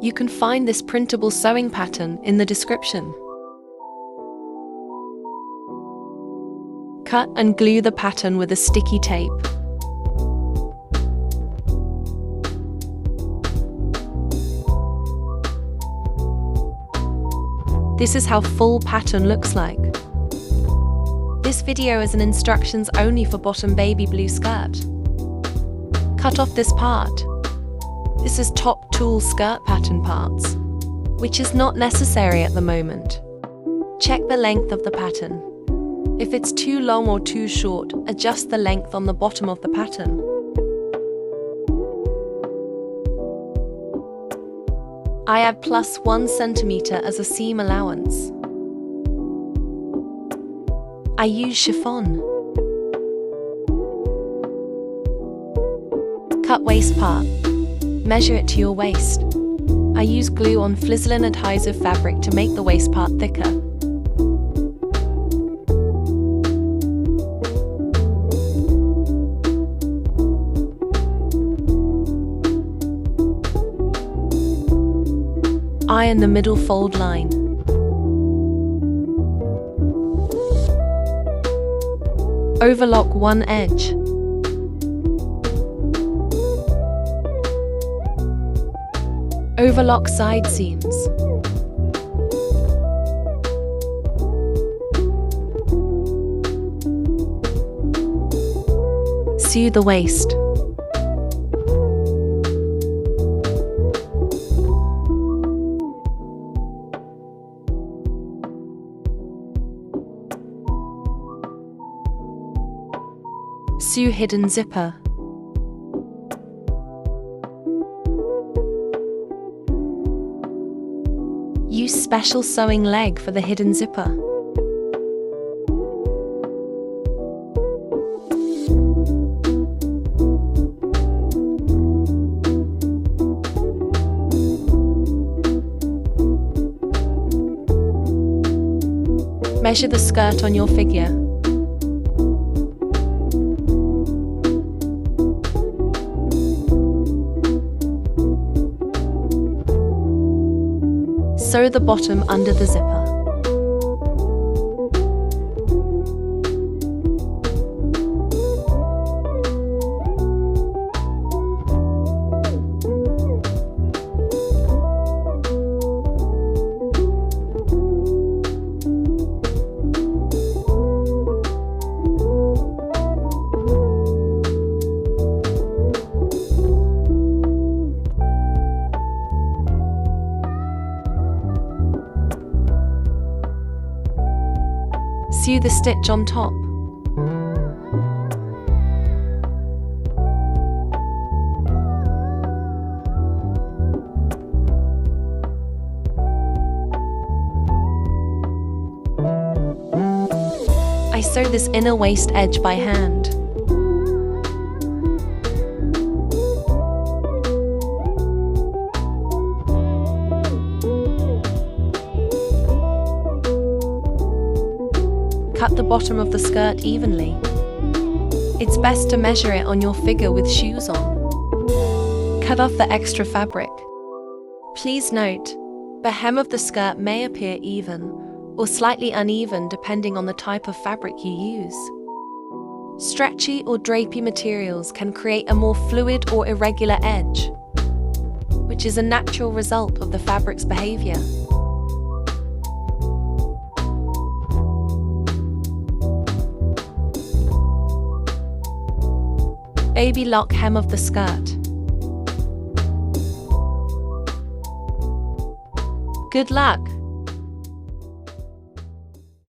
You can find this printable sewing pattern in the description. Cut and glue the pattern with a sticky tape. This is how full pattern looks like. This video is an instructions only for bottom baby blue skirt. Cut off this part. This is top tulle skirt pattern parts, which is not necessary at the moment. Check the length of the pattern. If it's too long or too short, adjust the length on the bottom of the pattern. I add +1 centimeter as a seam allowance. I use chiffon. Cut waist part. Measure it to your waist. I use glue-on Flislin adhesive fabric to make the waist part thicker. Iron the middle fold line. Overlock one edge. Overlock side seams. Sew the waist. Sew hidden zipper. Use special sewing leg for the hidden zipper. Measure the skirt on your figure. Sew the bottom under the zipper. Sew the stitch on top. I sew this inner waist edge by hand. Cut the bottom of the skirt evenly. It's best to measure it on your figure with shoes on. Cut off the extra fabric. Please note, the hem of the skirt may appear even or slightly uneven depending on the type of fabric you use. Stretchy or drapey materials can create a more fluid or irregular edge, which is a natural result of the fabric's behavior. Baby lock hem of the skirt. Good luck!